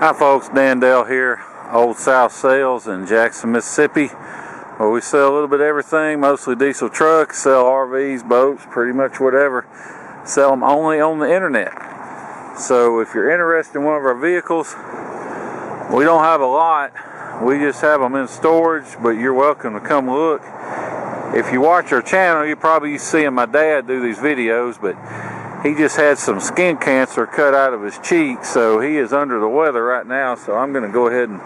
Hi folks, Dan Dale here, Old South Sales in Jackson, Mississippi, where we sell a little bit of everything, mostly diesel trucks, sell RVs, boats, pretty much whatever. Sell them only on the internet. So if you're interested in one of our vehicles, we don't have a lot, we just have them in storage, but you're welcome to come look. If you watch our channel, you're probably seeing my dad do these videos, but he just had some skin cancer cut out of his cheek, so he is under the weather right now, so I'm going to go ahead and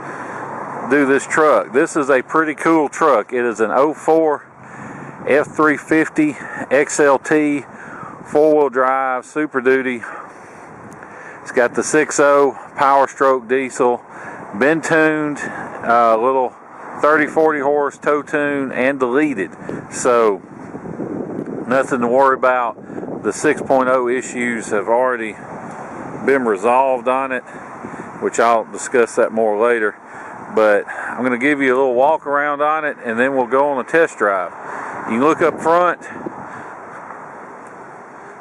do this truck. This is a pretty cool truck. It is an 04 F350 XLT, four-wheel drive, Super Duty. It's got the 6.0 Power Stroke diesel, been tuned, little 30-40 horse tow tune, and deleted, so nothing to worry about. The 6.0 issues have already been resolved on it, which I'll discuss that more later. But I'm going to give you a little walk around on it, and then we'll go on a test drive. You can look up front.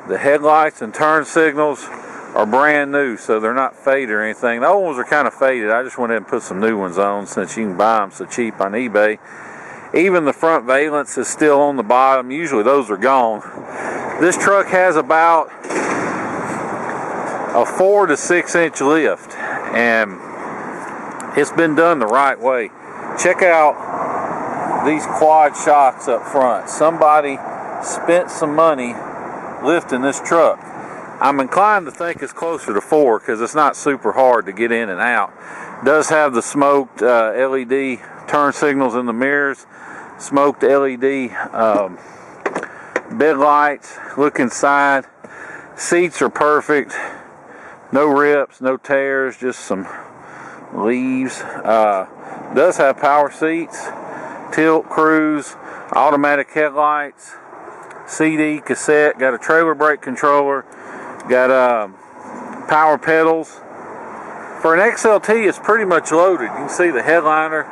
The headlights and turn signals are brand new, so they're not faded or anything. The old ones are kind of faded. I just went ahead and put some new ones on since you can buy them so cheap on eBay. Even the front valence is still on the bottom. Usually those are gone. This truck has about a 4 to 6 inch lift, and it's been done the right way. Check out these quad shocks up front. Somebody spent some money lifting this truck. I'm inclined to think it's closer to 4 because it's not super hard to get in and out. It does have the smoked LED turn signals in the mirrors, smoked LED bed lights. Look inside. Seats are perfect. No rips, no tears, just some leaves. Does have power seats, tilt, cruise, automatic headlights, CD, cassette, got a trailer brake controller, got power pedals. For an XLT, it's pretty much loaded. You can see the headliner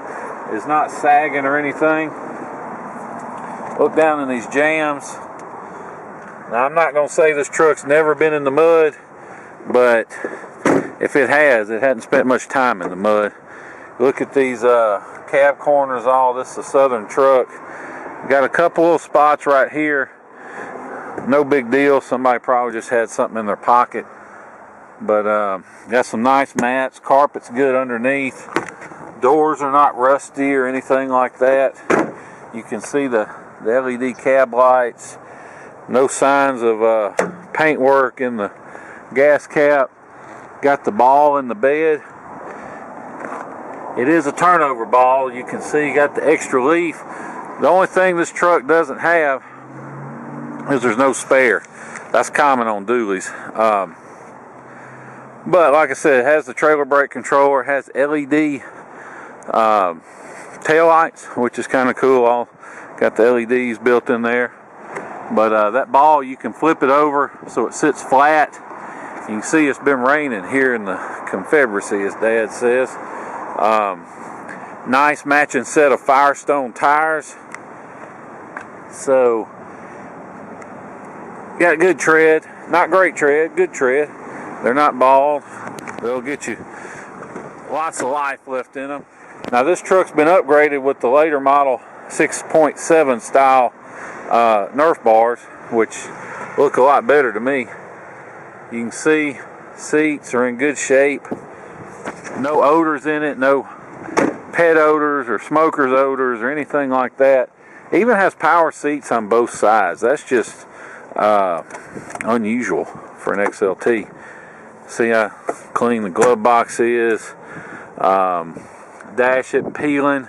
is not sagging or anything. Look down in these jams. Now, I'm not going to say this truck's never been in the mud, but if it has, it hadn't spent much time in the mud. Look at these cab corners, all this is a Southern truck. Got a couple little spots right here. No big deal. Somebody probably just had something in their pocket. But got some nice mats. Carpet's good underneath. Doors are not rusty or anything like that. You can see the LED cab lights. No signs of paint work in the gas cap. Got the ball in the bed. It is a turnover ball. You can see got the extra leaf. The only thing this truck doesn't have is there's no spare. That's common on dualies. But like I said, it has the trailer brake controller. It has LED tail lights, which is kind of cool. Got the LEDs built in there. But that ball, you can flip it over so it sits flat. You can see it's been raining here in the Confederacy, as Dad says. Nice matching set of Firestone tires. So, got good tread. Not great tread, good tread. They're not bald. They'll get you lots of life left in them. Now this truck's been upgraded with the later model 6.7 style Nerf bars, which look a lot better to me. You can see seats are in good shape. No odors in it, no pet odors or smoker's odors or anything like that. Even has power seats on both sides. That's just unusual for an XLT. See how clean the glove box is. Dash it peeling.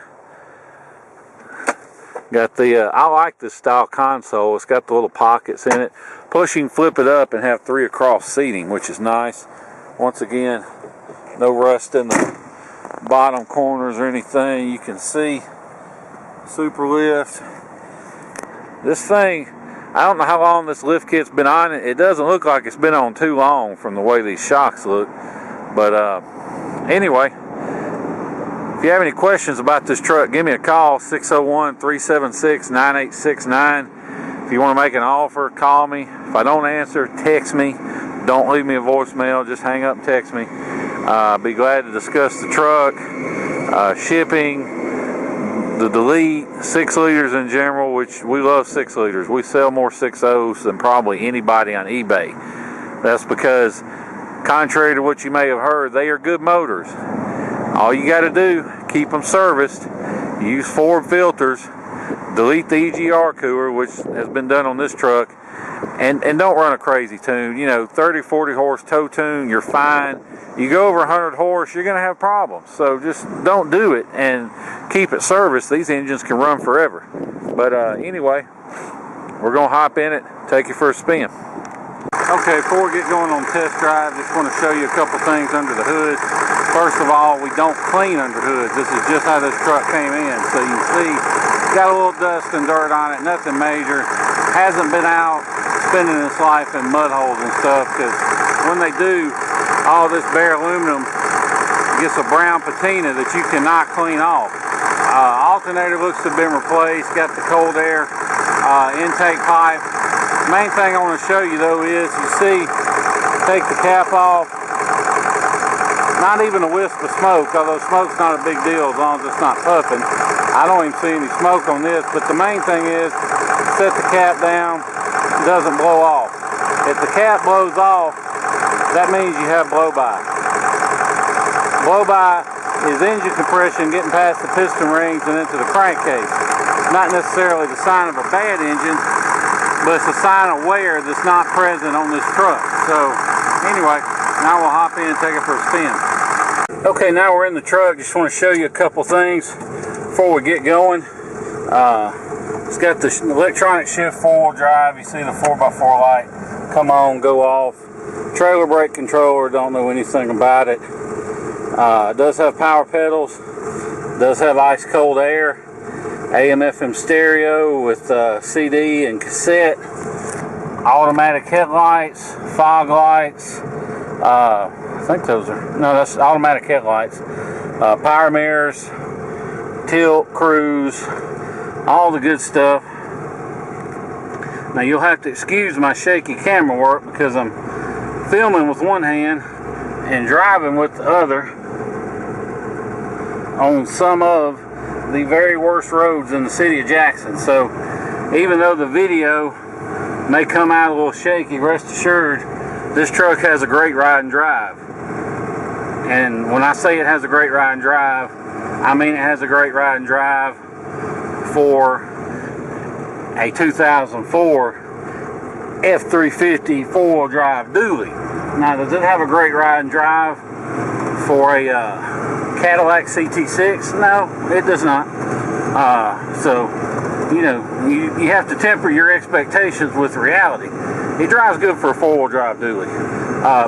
Got the I like this style console. It's got the little pockets in it. Plus you can flip it up and have 3 across seating, which is nice. Once again, no rust in the bottom corners or anything. You can see super lift. This thing, I don't know how long this lift kit's been on it. It doesn't look like it's been on too long from the way these shocks look. But anyway, if you have any questions about this truck, give me a call, 601-376-9869. If you want to make an offer, call me. If I don't answer, text me. Don't leave me a voicemail. Just hang up and text me. Be glad to discuss the truck, shipping, the delete, 6 liters in general, which we love 6 liters. We sell more 6.0s than probably anybody on eBay. That's because, contrary to what you may have heard, they are good motors. All you got to do, keep them serviced, use Ford filters, delete the EGR cooler, which has been done on this truck, and don't run a crazy tune. 30, 40 horse tow tune, you're fine. You go over 100 horse, you're going to have problems. So just don't do it and keep it serviced. These engines can run forever. But anyway, we're going to hop in it, take you for a spin. Okay, before we get going on test drive, just want to show you a couple things under the hood. First of all, we don't clean under hoods. This is just how this truck came in. So you can see, it's got a little dust and dirt on it, nothing major. Hasn't been out spending its life in mud holes and stuff, because when they do, all this bare aluminum gets a brown patina that you cannot clean off. Alternator looks to have been replaced, got the cold air intake pipe. Main thing I want to show you though is, you see, take the cap off, not even a wisp of smoke, although smoke's not a big deal as long as it's not puffing. I don't even see any smoke on this, but the main thing is, set the cap down, it doesn't blow off. If the cap blows off, that means you have blow-by. Blow-by is engine compression getting past the piston rings and into the crankcase. Not necessarily the sign of a bad engine, but it's a sign of wear that's not present on this truck. So anyway, now we'll hop in and take it for a spin. Okay, now we're in the truck. Just want to show you a couple things before we get going. It's got the electronic shift 4-wheel drive. You see the 4x4 light come on, go off. Trailer brake controller, don't know anything about it. It does have power pedals, does have ice cold air, AM FM stereo with CD and cassette, automatic headlights, fog lights, I think those are, no, that's automatic headlights, power mirrors, tilt, cruise, all the good stuff. Now you'll have to excuse my shaky camera work because I'm filming with one hand and driving with the other on some of the very worst roads in the city of Jackson. So even though the video may come out a little shaky, rest assured this truck has a great ride and drive. And when I say it has a great ride and drive, I mean it has a great ride and drive for a 2004 F350 4-wheel drive dually. Now, does it have a great ride and drive for a Cadillac CT6? No, it does not. So, you have to temper your expectations with reality. It drives good for a 4-wheel drive dually.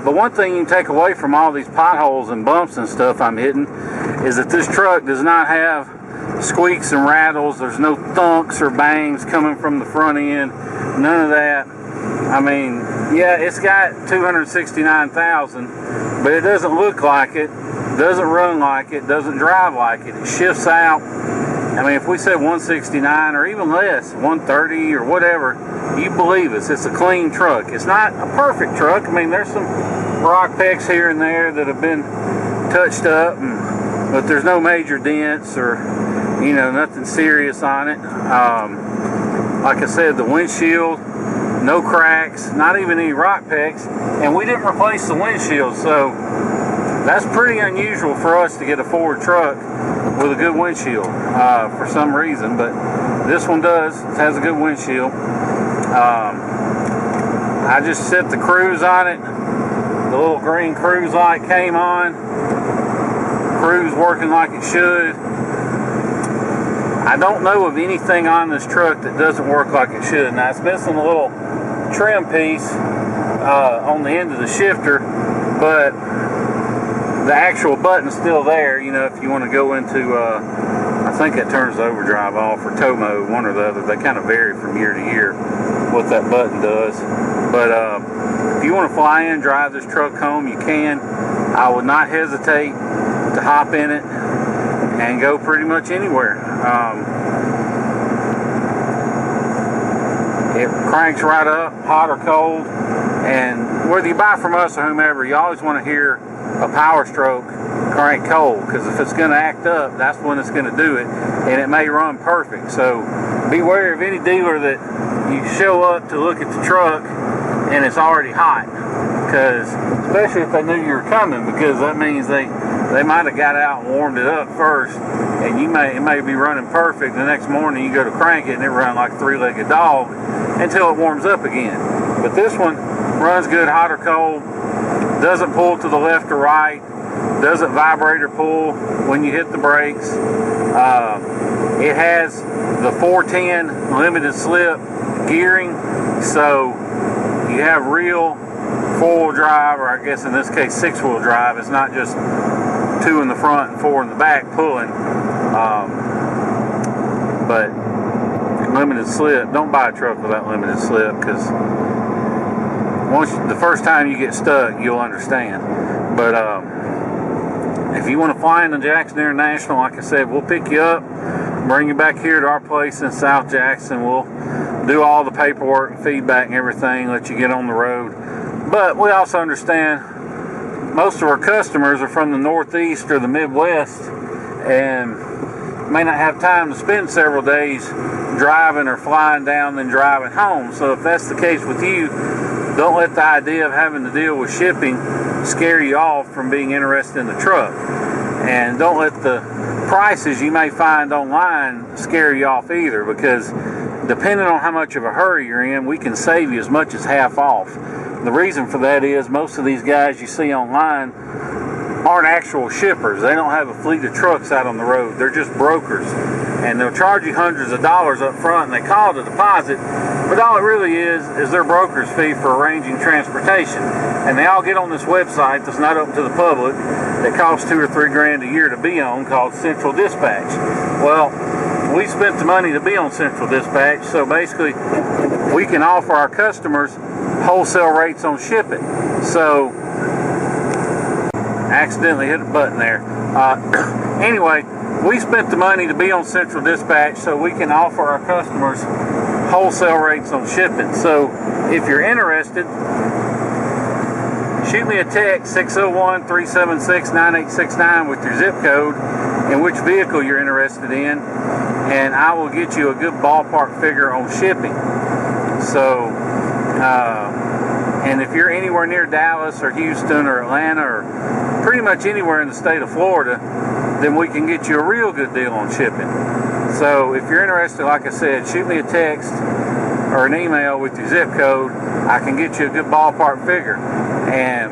But one thing you can take away from all these potholes and bumps and stuff I'm hitting is that this truck does not have squeaks and rattles. There's no thunks or bangs coming from the front end. None of that. I mean, yeah, it's got 269,000, but it doesn't look like it, doesn't run like it, doesn't drive like it. It shifts out. I mean, if we said 169 or even less, 130 or whatever, you believe us. It's a clean truck. It's not a perfect truck. I mean, there's some rock pecks here and there that have been touched up, but there's no major dents or, nothing serious on it. Like I said, the windshield, no cracks, not even any rock pecks, and we didn't replace the windshield, so that's pretty unusual for us to get a Ford truck with a good windshield for some reason, but this one does. It has a good windshield. I just set the cruise on it. The little green cruise light came on. Cruise working like it should. I don't know of anything on this truck that doesn't work like it should. Now, it's missing a little trim piece on the end of the shifter, but the actual button's still there. If you want to go into, I think it turns the overdrive off or tow mode, one or the other. They kind of vary from year to year what that button does. But if you want to fly in, drive this truck home, you can. I would not hesitate to hop in it and go pretty much anywhere. It cranks right up, hot or cold, and whether you buy from us or whomever, you always want to hear a power stroke crank cold, because if it's going to act up, that's when it's going to do it, and it may run perfect. So beware of any dealer that you show up to look at the truck and it's already hot, because especially if they knew you were coming, because that means they might have got out and warmed it up first, and it may be running perfect. The next morning you go to crank it and it runs like a three-legged dog until it warms up again. But this one runs good hot or cold, doesn't pull to the left or right, doesn't vibrate or pull when you hit the brakes. It has the 410 limited slip gearing, so you have real four-wheel drive, or I guess in this case six-wheel drive. It's not just two in the front and four in the back pulling, but limited slip. Don't buy a truck with that limited slip, because the first time you get stuck, you'll understand. But if you want to fly into Jackson International, like I said, we'll pick you up, bring you back here to our place in South Jackson. We'll do all the paperwork, feedback, and everything, let you get on the road. But we also understand most of our customers are from the Northeast or the Midwest and may not have time to spend several days driving or flying down then driving home. So if that's the case with you, don't let the idea of having to deal with shipping scare you off from being interested in the truck. And don't let the prices you may find online scare you off either, because depending on how much of a hurry you're in, we can save you as much as half off. The reason for that is most of these guys you see online aren't actual shippers. They don't have a fleet of trucks out on the road. They're just brokers. And they'll charge you hundreds of dollars up front, and they call it a deposit, but all it really is their broker's fee for arranging transportation. And they all get on this website that's not open to the public, that costs $2 or $3 grand a year to be on, called Central Dispatch. Well, we spent the money to be on Central Dispatch, so basically we can offer our customers wholesale rates on shipping. So, accidentally hit a button there. Anyway, we spent the money to be on Central Dispatch, so we can offer our customers wholesale rates on shipping. So if you're interested, shoot me a text, 601-376-9869 with your zip code and which vehicle you're interested in, and I will get you a good ballpark figure on shipping. So, and if you're anywhere near Dallas or Houston or Atlanta or pretty much anywhere in the state of Florida, then we can get you a real good deal on shipping. So if you're interested, like I said, shoot me a text or an email with your zip code. I can get you a good ballpark figure. And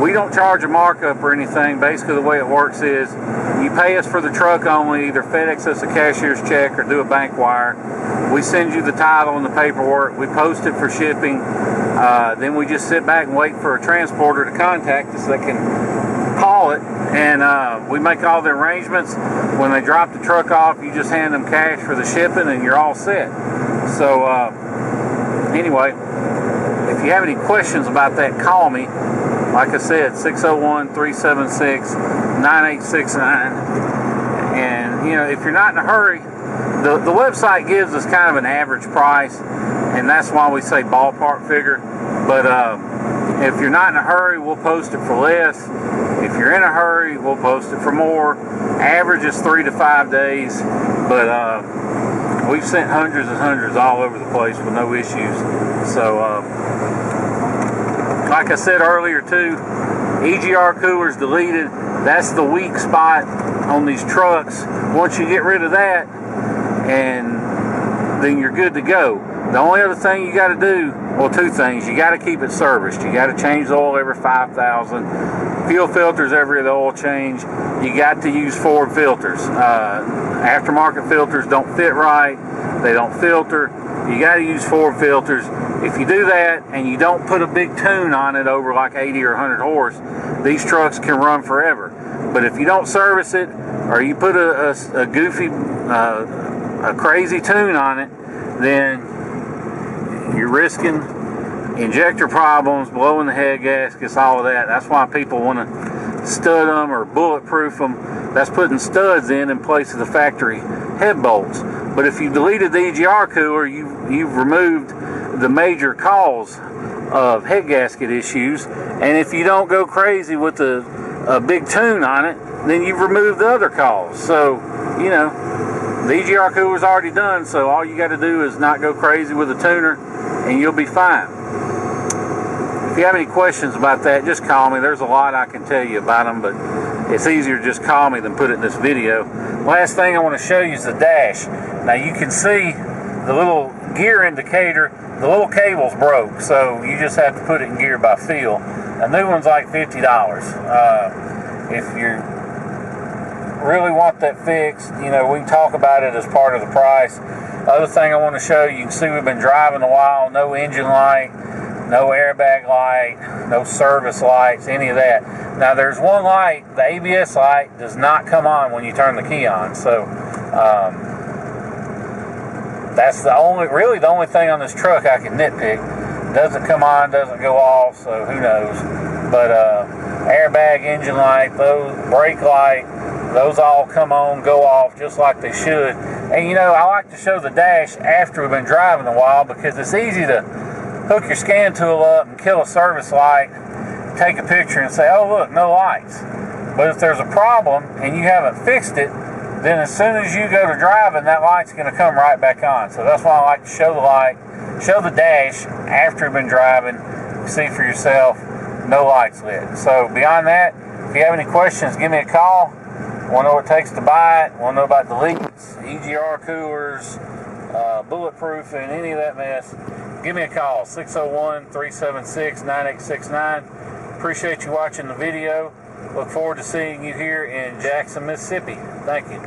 we don't charge a markup or anything. Basically the way it works is you pay us for the truck only, either FedEx us a cashier's check or do a bank wire. We send you the title and the paperwork. We post it for shipping. Then we just sit back and wait for a transporter to contact us that can haul it, and we make all the arrangements. When they drop the truck off, you just hand them cash for the shipping and you're all set. So anyway, if you have any questions about that, call me. Like I said, 601-376-9869. And if you're not in a hurry, the website gives us kind of an average price, and that's why we say ballpark figure. But if you're not in a hurry, we'll post it for less. If you're in a hurry, we'll post it for more. Average is 3 to 5 days, but we've sent hundreds and hundreds all over the place with no issues. So, like I said earlier too, EGR coolers deleted. That's the weak spot on these trucks. Once you get rid of that, and then you're good to go. The only other thing you got to do, well, two things. You got to keep it serviced. You got to change the oil every 5,000. Fuel filters every other oil change. You got to use Ford filters. Aftermarket filters don't fit right. They don't filter. You got to use Ford filters. If you do that and you don't put a big tune on it over like 80 or 100 horse, these trucks can run forever. But if you don't service it, or you put a goofy, a crazy tune on it, then you're risking injector problems, blowing the head gaskets, all of that. That's why people want to stud them or bulletproof them. That's putting studs in place of the factory head bolts. But if you deleted the EGR cooler, you've removed the major cause of head gasket issues. And if you don't go crazy with a big tune on it, then you've removed the other cause. So, you know, the EGR cooler's already done, so all you got to do is not go crazy with the tuner, and you'll be fine. If you have any questions about that, just call me. There's a lot I can tell you about them, but it's easier to just call me than put it in this video. Last thing I want to show you is the dash. Now you can see the little gear indicator, the little cable's broke, so you just have to put it in gear by feel. A new one's like $50. If you really want that fixed, you know, we can talk about it as part of the price. Other thing I want to show you, you can see we've been driving a while, no engine light, no airbag light, no service lights, any of that. Now there's one light, the ABS light does not come on when you turn the key on, so that's really the only thing on this truck I can nitpick. Doesn't come on, doesn't go off, so who knows. But airbag, engine light, those brake light, those all come on, go off just like they should. And you know, I like to show the dash after we've been driving a while, because it's easy to hook your scan tool up and kill a service light, take a picture and say, oh look, no lights. But if there's a problem and you haven't fixed it, then as soon as you go to driving, that light's going to come right back on. So that's why I like to show the light, show the dash after you've been driving, see for yourself, no lights lit. So beyond that, if you have any questions, give me a call. Want to know what it takes to buy it, want to know about the leaks, EGR coolers, bulletproofing, any of that mess, give me a call, 601-376-9869. Appreciate you watching the video. Look forward to seeing you here in Jackson, Mississippi. Thank you.